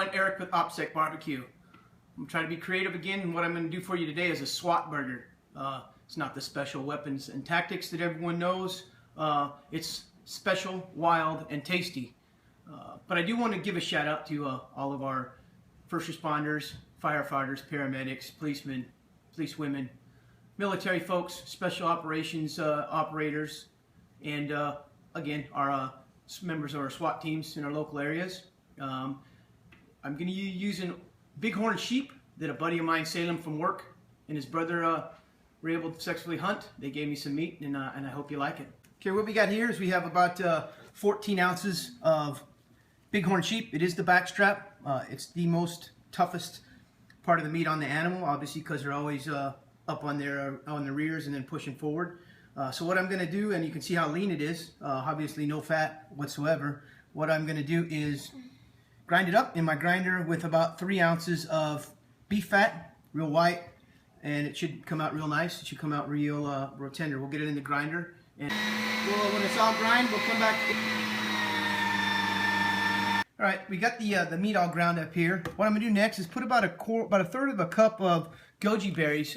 everyone, Eric with OPSEC Barbecue. I'm trying to be creative again, and what I'm going to do for you today is a SWAT burger. It's not the special weapons and tactics that everyone knows. It's special, wild, and tasty. But I do want to give a shout out to all of our first responders, firefighters, paramedics, policemen, policewomen, military folks, special operations operators, and again, our members of our SWAT teams in our local areas. I'm going to be using bighorn sheep that a buddy of mine, Salem, from work, and his brother were able to successfully hunt. They gave me some meat, and I hope you like it. Okay, what we got here is we have about 14 ounces of bighorn sheep. It is the backstrap. It's the most toughest part of the meat on the animal, obviously, because they're always up on their rears and then pushing forward. So what I'm going to do, and you can see how lean it is, obviously no fat whatsoever. What I'm going to do is grind it up in my grinder with about 3 ounces of beef fat, real white, and it should come out real nice. It should come out real tender. We'll get it in the grinder, and when it's all grind, we'll come back. All right, we got the meat all ground up here. What I'm gonna do next is put about a third of a cup of goji berries,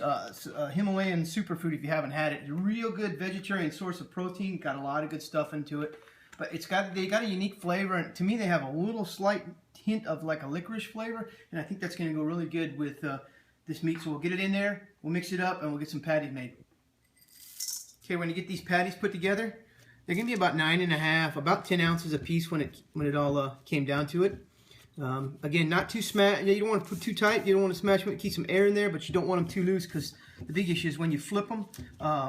Himalayan superfood. If you haven't had it, it's a real good vegetarian source of protein. Got a lot of good stuff into it, but they got a unique flavor, and to me they have a little slight hint of like a licorice flavor, and I think that's gonna go really good with this meat. So we'll get it in there, we'll mix it up, and we'll get some patties made. Okay, when you get these patties put together, they're going to be about 9.5, about 10 ounces a piece when it all came down to it. Again, not too smash. You don't want to put too tight. You don't want to smash them. Keep some air in there, but you don't want them too loose, because the big issue is when you flip them,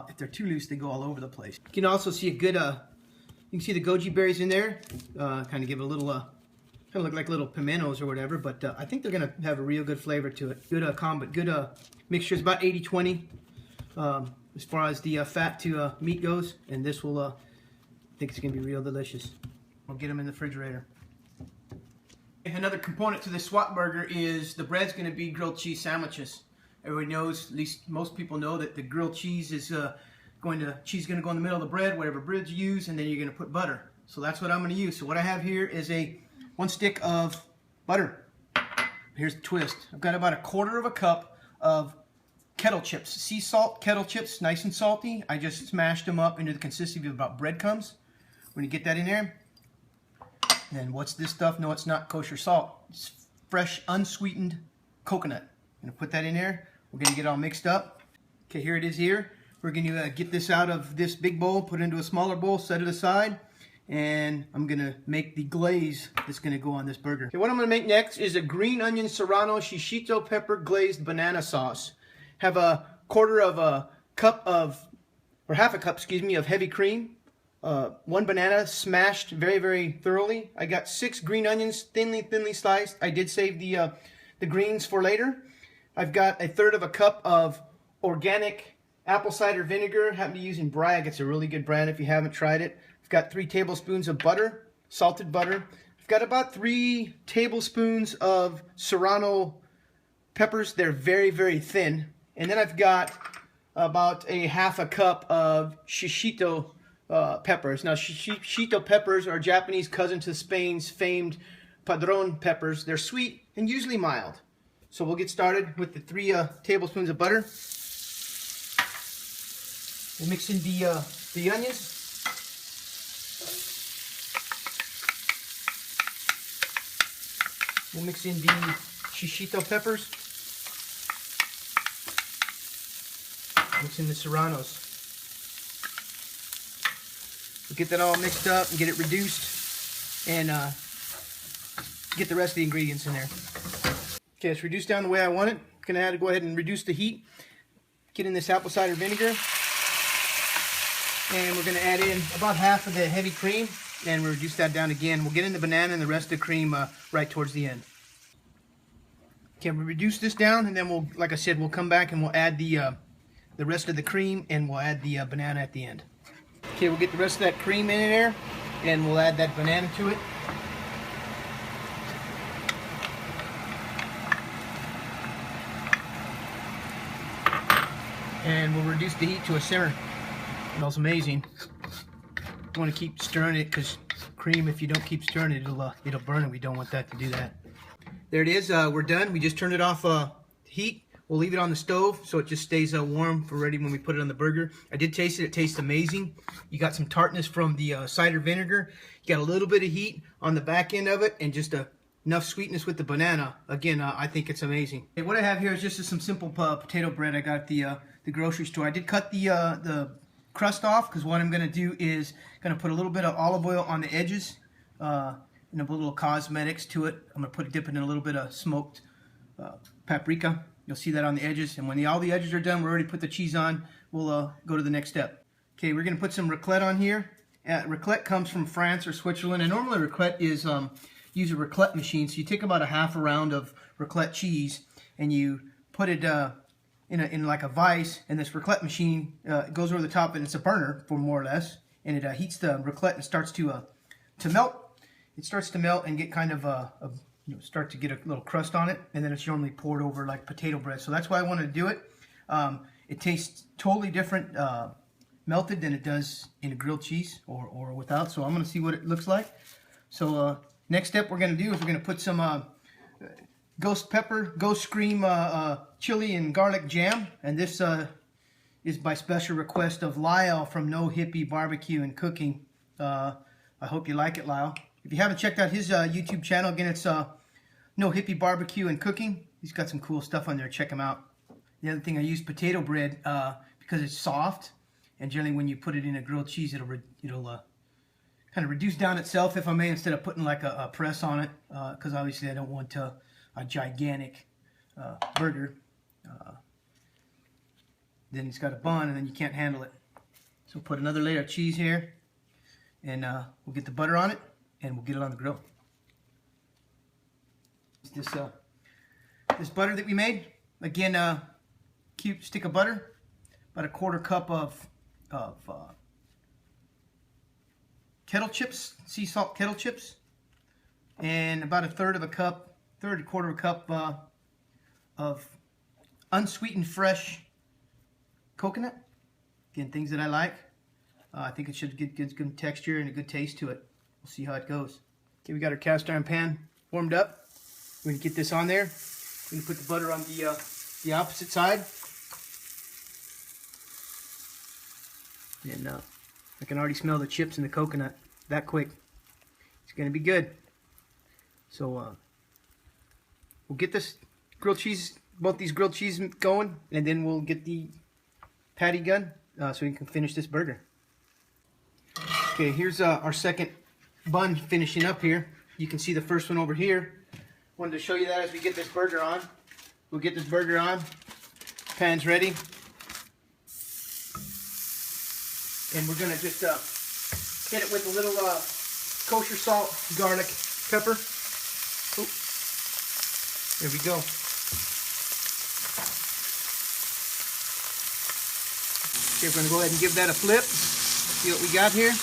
if they're too loose, they go all over the place. You can also see a good, you can see the goji berries in there. Kind of give it a little, kind of look like little pimentos or whatever, but I think they're going to have a real good flavor to it. Good combo, good mixture. It's about 80-20 as far as the fat to meat goes, and this will. I think it's going to be real delicious. We'll get them in the refrigerator. Another component to the SWAT burger is the bread's going to be grilled cheese sandwiches. Everybody knows, at least most people know, that the grilled cheese is going to go in the middle of the bread, whatever bread you use, and then you're going to put butter. So that's what I'm going to use. So what I have here is one stick of butter. Here's the twist. I've got about 1/4 cup of kettle chips, sea salt kettle chips, nice and salty. I just smashed them up into the consistency of about breadcrumbs. When you get that in there, then what's this stuff? No, it's not kosher salt. It's fresh, unsweetened coconut. I'm gonna put that in there. We're gonna get it all mixed up. Okay, here it is here. We're gonna get this out of this big bowl, put it into a smaller bowl, set it aside, and I'm gonna make the glaze that's gonna go on this burger. Okay, what I'm gonna make next is a green onion Serrano Shishito pepper glazed banana sauce. Have 1/4 cup of, or 1/2 cup, excuse me, of heavy cream. 1 banana smashed very, very thoroughly. I got 6 green onions, thinly sliced. I did save the greens for later. I've got 1/3 cup of organic apple cider vinegar. Happen to be using Bragg. It's a really good brand if you haven't tried it. I've got 3 tablespoons of butter, salted butter. I've got about 3 tablespoons of Serrano peppers. They're very, very thin. And then I've got about 1/2 cup of Shishito peppers. Now, Shishito peppers are Japanese cousin to Spain's famed Padron peppers. They're sweet and usually mild. So we'll get started with the 3 tablespoons of butter. We'll mix in the onions. We'll mix in the Shishito peppers. Mix in the Serranos. We'll get that all mixed up and get it reduced, and get the rest of the ingredients in there. Okay, it's reduced down the way I want it. I'm going to go ahead and reduce the heat. Get in this apple cider vinegar, and we're going to add in about 1/2 of the heavy cream, and we'll reduce that down again. We'll get in the banana and the rest of the cream right towards the end. Okay, we'll reduce this down, and then we'll, like I said, we'll come back and we'll add the rest of the cream, and we'll add the banana at the end. Okay, we'll get the rest of that cream in there, and we'll add that banana to it. And we'll reduce the heat to a simmer. It smells amazing. You want to keep stirring it, because cream, if you don't keep stirring it, it'll burn, and we don't want that to do that. There it is. We're done. We just turned it off heat. We'll leave it on the stove so it just stays warm for ready when we put it on the burger. I did taste it. It tastes amazing. You got some tartness from the cider vinegar. You got a little bit of heat on the back end of it and just enough sweetness with the banana. Again, I think it's amazing. Okay, what I have here is just some simple potato bread I got at the grocery store. I did cut the crust off because what I'm going to do is going to put a little bit of olive oil on the edges and a little cosmetics to it. I'm going to dip it in a little bit of smoked paprika. You'll see that on the edges. And when all the edges are done, we already put the cheese on. We'll go to the next step. Okay, we're going to put some raclette on here. Raclette comes from France or Switzerland. And normally raclette is, use a raclette machine. So you take about a half a round of raclette cheese and you put it in like a vise. And this raclette machine goes over the top and it's a burner for more or less. And it heats the raclette and starts to melt. It starts to melt and get kind of start to get a little crust on it, and then it's normally poured over like potato bread. So that's why I wanted to do it. It tastes totally different melted than it does in a grilled cheese or without. So I'm going to see what it looks like. So next step we're going to do is we're going to put some ghost pepper, ghost cream, chili and garlic jam, and this is by special request of Lyle from No Hippie Barbecue and Cooking. I hope you like it, Lyle. If you haven't checked out his YouTube channel, again, it's No Hippie Barbecue and Cooking. He's got some cool stuff on there. Check him out. The other thing, I use potato bread because it's soft, and generally when you put it in a grilled cheese, it'll kind of reduce down itself, if I may, instead of putting like a press on it, because obviously I don't want a gigantic burger. Then it's got a bun, and then you can't handle it. So put another layer of cheese here, and we'll get the butter on it. And we'll get it on the grill. This butter that we made, again, cute stick of butter, about a quarter cup of kettle chips, sea salt kettle chips, and about a quarter of a cup of unsweetened fresh coconut. Again, things that I like. I think it should get good texture and a good taste to it. We'll see how it goes. Okay, we got our cast iron pan warmed up. We're going to get this on there. We're going to put the butter on the opposite side. And I can already smell the chips and the coconut that quick. It's going to be good. So we'll get this grilled cheese, both these grilled cheese going, and then we'll get the patty gun so we can finish this burger. Okay, here's our second bun finishing up here. You can see the first one over here. Wanted to show you that as we get this burger on. We'll get this burger on. Pan's ready. And we're gonna just hit it with a little kosher salt, garlic, pepper. Oop. There we go. Okay, we're gonna go ahead and give that a flip. See what we got here.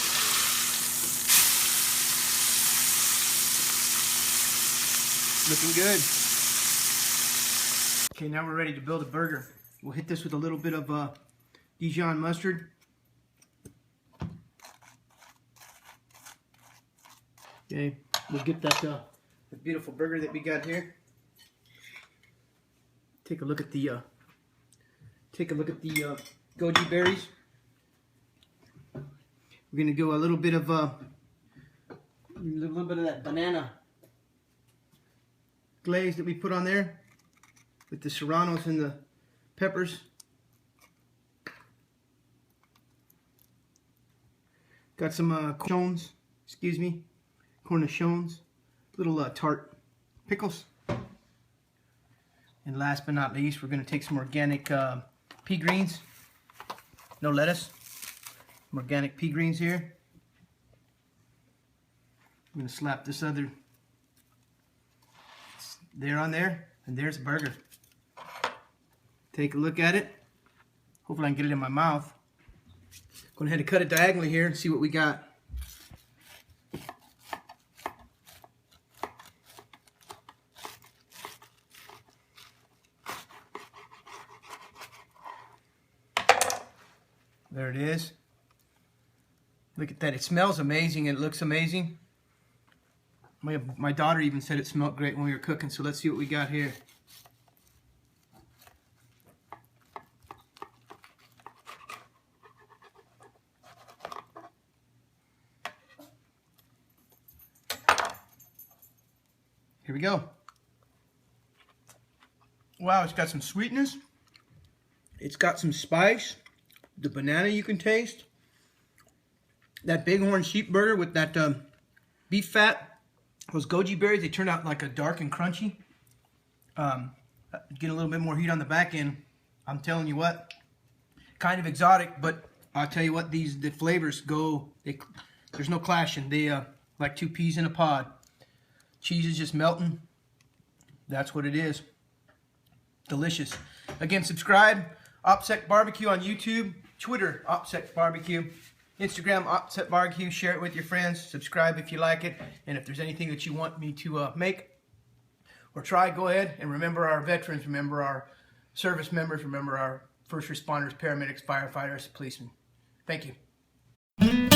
Looking good. Okay, now we're ready to build a burger. We'll hit this with a little bit of Dijon mustard. Okay, we'll get that beautiful burger that we got here. Take a look at the goji berries. We're gonna go a little bit of that banana glaze that we put on there with the serranos and the peppers. Got some cornichons, little tart pickles. And last but not least, we're going to take some organic pea greens, no lettuce, some organic pea greens here. I'm going to slap this other there on there, and there's a burger. Take a look at it. Hopefully I can get it in my mouth. Go ahead and cut it diagonally here and see what we got. There it is. Look at that. It smells amazing and it looks amazing. My daughter even said it smelled great when we were cooking, so let's see what we got here. Here we go. Wow, it's got some sweetness. It's got some spice. The banana you can taste. That bighorn sheep burger with that beef fat. Those goji berries, they turned out like a dark and crunchy. Get a little bit more heat on the back end. I'm telling you what, kind of exotic, but I'll tell you what, the flavors go, there's no clashing. They like two peas in a pod. Cheese is just melting. That's what it is. Delicious. Again, subscribe. S.W.A.T Barbecue on YouTube. Twitter, S.W.A.T Barbecue. Instagram, S.W.A.T Barbecue. Share it with your friends. Subscribe if you like it. And if there's anything that you want me to make or try, go ahead. And remember our veterans. Remember our service members. Remember our first responders, paramedics, firefighters, policemen. Thank you.